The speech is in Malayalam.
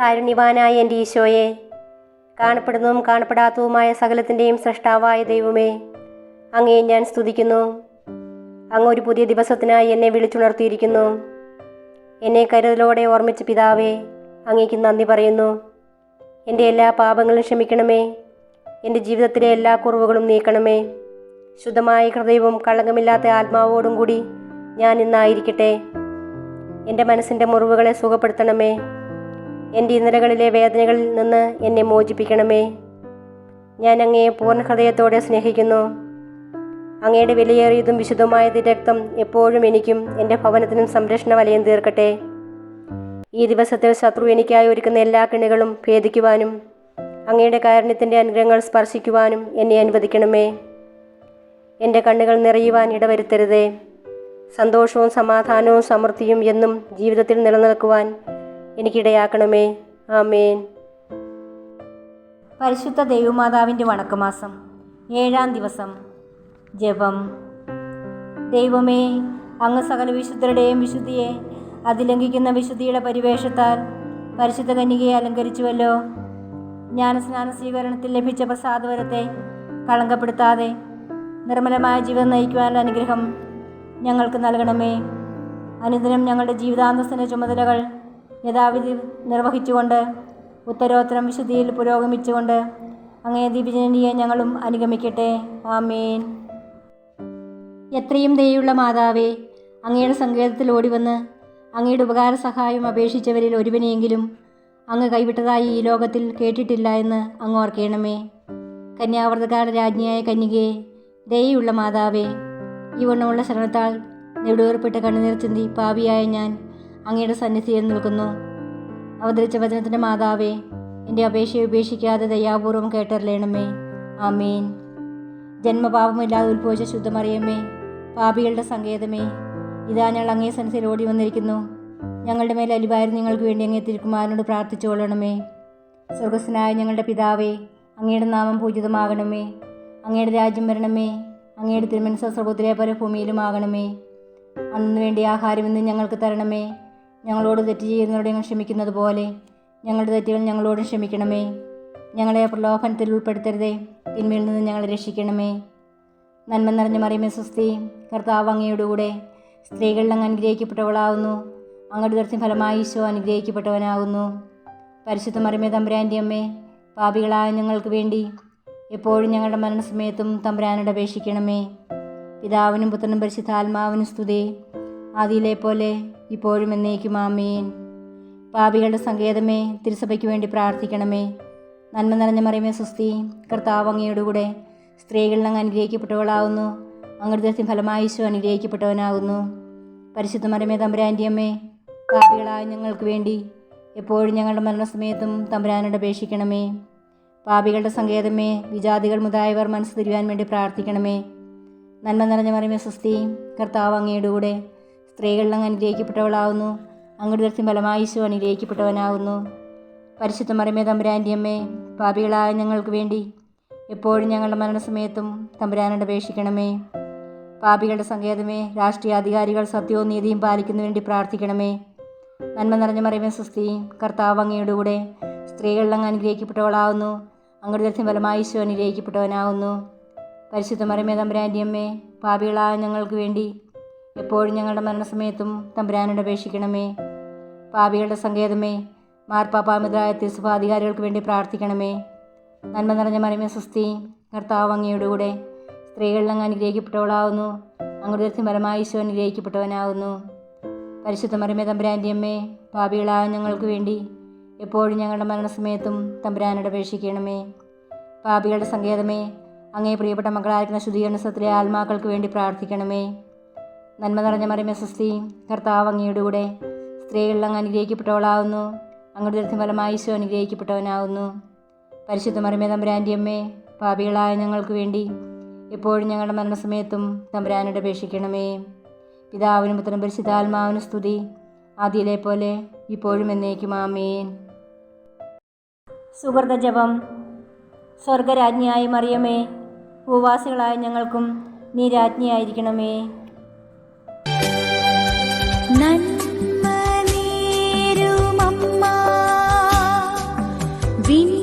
കാരുണ്യവാനായ എൻ്റെ ഈശോയെ, കാണപ്പെടുന്നതും കാണപ്പെടാത്തതുമായ സകലത്തിൻ്റെയും സൃഷ്ടാവായ ദൈവമേ, അങ്ങയെ ഞാൻ സ്തുതിക്കുന്നു. അങ്ങ് ഒരു പുതിയ ദിവസത്തിനായി എന്നെ വിളിച്ചുണർത്തിയിരിക്കുന്നു. എന്നെ കരുതലോടെ ഓർമ്മിച്ച പിതാവേ, അങ്ങേക്ക് നന്ദി പറയുന്നു. എൻ്റെ എല്ലാ പാപങ്ങളും ക്ഷമിക്കണമേ. എൻ്റെ ജീവിതത്തിലെ എല്ലാ കുറവുകളും നീക്കണമേ. ശുദ്ധമായ ഹൃദയവും കളങ്കമില്ലാത്ത ആത്മാവോടും കൂടി ഞാൻ ഇന്നായിരിക്കട്ടെ. എൻ്റെ മനസ്സിൻ്റെ മുറിവുകളെ സുഖപ്പെടുത്തണമേ. എൻ്റെ ഇന്നലകളിലെ വേദനകളിൽ നിന്ന് എന്നെ മോചിപ്പിക്കണമേ. ഞാൻ അങ്ങയെ പൂർണ്ണ ഹൃദയത്തോടെ സ്നേഹിക്കുന്നു. അങ്ങയുടെ വിലയേറിയതും വിശുദ്ധമായ രക്തം എപ്പോഴും എനിക്കും എൻ്റെ ഭവനത്തിനും സംരക്ഷണ വലയം തീർക്കട്ടെ. ഈ ദിവസത്തിൽ ശത്രു എനിക്കായി ഒരുക്കുന്ന എല്ലാ കെണികളും ഭേദിക്കുവാനും അങ്ങയുടെ കാരുണ്യത്തിൻ്റെ അനുഗ്രഹങ്ങൾ സ്പർശിക്കുവാനും എന്നെ അനുവദിക്കണമേ. എൻ്റെ കണ്ണുകൾ നിറയുവാൻ ഇടവരുത്തരുതേ. സന്തോഷവും സമാധാനവും സമൃദ്ധിയും എന്നും ജീവിതത്തിൽ നിലനിൽക്കുവാൻ എനിക്കിടയാക്കണമേ. ആമേൻ. പരിശുദ്ധ ദൈവമാതാവിൻ്റെ വണക്കമാസം 7-ാം ദിവസം. ജപം. ദൈവമേ, അങ്ങ് സകല വിശുദ്ധരുടെയും വിശുദ്ധിയെ അതിലംഘിക്കുന്ന വിശുദ്ധിയുടെ പരിവേഷത്താൽ പരിശുദ്ധ കന്യകയെ അലങ്കരിച്ചുവല്ലോ. ജ്ഞാനസ്നാന സ്വീകരണത്തിൽ ലഭിച്ച പ്രസാദവരത്തെ കളങ്കപ്പെടുത്താതെ നിർമ്മലമായ ജീവിതം നയിക്കുവാനുള്ള അനുഗ്രഹം ഞങ്ങൾക്ക് നൽകണമേ. അനുദിനം ഞങ്ങളുടെ ജീവിതാന്തസ്സിൻ്റെ ചുമതലകൾ യഥാവിധി നിർവഹിച്ചുകൊണ്ട് ഉത്തരോത്തരം വിശുദ്ധിയിൽ പുരോഗമിച്ചുകൊണ്ട് അങ്ങേ ദിവ്യജനനിയെ ഞങ്ങളും അനുഗമിക്കട്ടെ. ആമേൻ. എത്രയും ദയുള്ള മാതാവേ, അങ്ങയുടെ സങ്കേതത്തിൽ ഓടിവന്ന് അങ്ങയുടെ ഉപകാര സഹായം അപേക്ഷിച്ചവരിൽ ഒരുവനെയെങ്കിലും അങ്ങ് കൈവിട്ടതായി ഈ ലോകത്തിൽ കേട്ടിട്ടില്ല എന്ന് അങ്ങ് ഓർക്കണമേ. കന്യാവ്രതകാരുടെ രാജ്ഞിയായ കന്യകയെ, ദയയുള്ള മാതാവേ, ഈ വണ്ണമുള്ള ശരണത്താൽ നെടുവേർപ്പെട്ട് കണ്ണുനീർ ചിന്തി പാപിയായ ഞാൻ അങ്ങയുടെ സന്നിധിയിൽ നിൽക്കുന്നു. അവതരിച്ച വചനത്തിൻ്റെ മാതാവേ, എൻ്റെ അപേക്ഷയെ ഉപേക്ഷിക്കാതെ ദയാപൂർവം കേട്ടറിയണമേ. ആമേൻ. ജന്മപാപമില്ലാതെ ഉത്ഭവിച്ച ശുദ്ധമറിയമ്മേ, പാപികളുടെ സങ്കേതമേ, ഇതാ ഞങ്ങൾ അങ്ങേ സന്നിധിയിൽ ഓടി വന്നിരിക്കുന്നു. ഞങ്ങളുടെ മേൽ അലിവായിരുന്നു നിങ്ങൾക്ക് വേണ്ടി അങ്ങേ തിരുക്കുമാരനോട് പ്രാർത്ഥിച്ചു കൊള്ളണമേ. സ്വർഗസ്ഥനായ ഞങ്ങളുടെ പിതാവേ, അങ്ങയുടെ നാമം പൂജിതമാകണമേ. അങ്ങയുടെ രാജ്യം വരണമേ. അങ്ങയുടെ തിരുമനസ്സ് സ്വർഗത്തിലെ പോലെ ഭൂമിയിലുമാകണമേ. അന്നു വേണ്ടി ആഹാരം ഇന്ന് ഞങ്ങൾക്ക് തരണമേ. ഞങ്ങളോട് തെറ്റ് ചെയ്യുന്നവരോട് ഞങ്ങൾ ക്ഷമിക്കുന്നത് പോലെ ഞങ്ങളുടെ തെറ്റുകൾ ഞങ്ങളോടും ക്ഷമിക്കണമേ. ഞങ്ങളെ പ്രലോഭനത്തിൽ ഉൾപ്പെടുത്തരുതേ, തിന്മയിൽ നിന്ന് ഞങ്ങളെ രക്ഷിക്കണമേ. നന്മ നിറഞ്ഞ മറിയമേ സ്വസ്തി, കർത്താവ് അങ്ങയുടെ കൂടെ സ്ത്രീകളിൽ അങ്ങ് അനുഗ്രഹിക്കപ്പെട്ടവളാവുന്നു. അങ്ങയുടെ ദർശന ഫലമായി ഈശോ അനുഗ്രഹിക്കപ്പെട്ടവനാകുന്നു. പരിശുദ്ധ മറിയമേ തമ്പുരാൻ്റെ അമ്മേ, പാപികളായ ഞങ്ങൾക്ക് വേണ്ടി എപ്പോഴും ഞങ്ങളുടെ മരണസമയത്തും തമ്പുരാനോട് അപേക്ഷിക്കണമേ. പിതാവിനും പുത്രനും പരിശുദ്ധാത്മാവിനും സ്തുതി, ആദിയിലെ പോലെ ഇപ്പോഴും എന്നേക്കും. ആമേൻ. പാപികളുടെ സങ്കേതമേ, തിരുസഭയ്ക്ക് വേണ്ടി പ്രാർത്ഥിക്കണമേ. നന്മ നിറഞ്ഞ മറിയമേ സ്വസ്തി, കർത്താവ് അങ്ങയുടെ കൂടെ സ്ത്രീകളിൽ അങ്ങ് അനുഗ്രഹിക്കപ്പെട്ടവളാവുന്നു. അങ്ങയുടെ ദർശന ഫലമായി ഈശോ അനുഗ്രഹിക്കപ്പെട്ടവനാകുന്നു. പരിശുദ്ധ മറിയമേ തമ്പുരാൻ്റെ അമ്മേ, പാപികളായ ഞങ്ങൾക്ക് വേണ്ടി എപ്പോഴും ഞങ്ങളുടെ മരണസമയത്തും തമ്പുരാനോട് അപേക്ഷിക്കണമേ. പാപികളുടെ സങ്കേതമേ, വിജാതികൾ മുതായവർ മനസ്സ് തിരുവാൻ വേണ്ടി പ്രാർത്ഥിക്കണമേ. നന്മ നിറഞ്ഞ മറിയമേ സ്വസ്തി, കർത്താവ് അങ്ങയുടെ കൂടെ സ്ത്രീകളിൽ അങ്ങ് അനുഗ്രഹിക്കപ്പെട്ടവളാവുന്നു. അങ്ങയുടെ ദർശന ഫലമായി ഈശോ അനുഗ്രഹിക്കപ്പെട്ടവനാകുന്നു. പരിശുദ്ധ മറിയമേ തമ്പുരാൻ്റെ അമ്മേ, പാപികളായ ഞങ്ങൾക്ക് വേണ്ടി എപ്പോഴും ഞങ്ങളുടെ മരണസമയത്തും തമ്പുരാനോട് അപേക്ഷിക്കണമേ. പാപികളുടെ സങ്കേതമേ, രാഷ്ട്രീയാധികാരികൾ സത്യവും നീതിയും പാലിക്കുന്നതിന് വേണ്ടി പ്രാർത്ഥിക്കണമേ. നന്മ നിറഞ്ഞ മറിയമേ സ്വസ്തി, കർത്താവ് അങ്ങയുടെ കൂടെ സ്ത്രീകളിൽ അങ്ങ് അനുഗ്രഹിക്കപ്പെട്ടവളാവുന്നു. അങ്ങയുടെ ദർശന ഫലമായി ഈശോ അനുഗ്രഹിക്കപ്പെട്ടവനാകുന്നു. പരിശുദ്ധ മറിയമേ തമ്പുരാൻ്റെ അമ്മേ, പാപികളായ ഞങ്ങൾക്ക് വേണ്ടി എപ്പോഴും ഞങ്ങളുടെ മരണസമയത്തും തമ്പുരാനോട് അപേക്ഷിക്കണമേ. പാപികളുടെ സങ്കേതമേ, മാർപ്പാപ്പാമിതരായ തിരുസഭാധികാരികൾക്ക് വേണ്ടി പ്രാർത്ഥിക്കണമേ. നന്മ നിറഞ്ഞ മറിയമേ സ്വസ്തി, കർത്താവ് അങ്ങയുടെ കൂടെ സ്ത്രീകളിൽ അങ്ങ് അനുഗ്രഹിക്കപ്പെട്ടവളാവുന്നു. അങ്ങയുടെ ദർശന ഫലമായി ഈശോ അനുഗ്രഹിക്കപ്പെട്ടവനാകുന്നു. പരിശുദ്ധ മറിയമേ തമ്പുരാൻ്റെ അമ്മേ, പാപികളായ ഞങ്ങൾക്ക് വേണ്ടി എപ്പോഴും ഞങ്ങളുടെ മരണസമയത്തും തമ്പുരാനോട് അപേക്ഷിക്കണമേ. പാപികളുടെ സങ്കേതമേ, അങ്ങേ പ്രിയപ്പെട്ട മക്കളായിരിക്കുന്ന ശുദ്ധീകരണ സത്തിലെ ആത്മാക്കൾക്ക് വേണ്ടി പ്രാർത്ഥിക്കണമേ. നന്മ നിറഞ്ഞ മറിയമേ സ്വസ്തി, കർത്താവ് അങ്ങയുടെ കൂടെ സ്ത്രീകളിൽ അങ്ങ് അനുഗ്രഹിക്കപ്പെട്ടവളാവുന്നു. അങ്ങയുടെ ദർശന ഫലമായി ഈശോ അനുഗ്രഹിക്കപ്പെട്ടവനാകുന്നു. പരിശുദ്ധ മറിയമേ തമ്പുരാൻ്റെ അമ്മേ, പാപികളായ ഞങ്ങൾക്ക് വേണ്ടി എപ്പോഴും ഞങ്ങളുടെ മരണസമയത്തും തമ്പുരാനോട് അപേക്ഷിക്കണമേ. പിതാവിനും പുത്രനും പരിശുദ്ധാത്മാവിനും സ്തുതി, ആദിയിലെ പോലെ ഇപ്പോഴും എന്നേക്കും. ആമേൻ. സുഹൃത ജപം. സ്വർഗരാജ്ഞിയായ മറിയമേ, ഭൂവാസികളായ ഞങ്ങൾക്കും നീ രാജ്ഞിയായിരിക്കണമേ. നന്മ നേരുമമ്മ വിൺ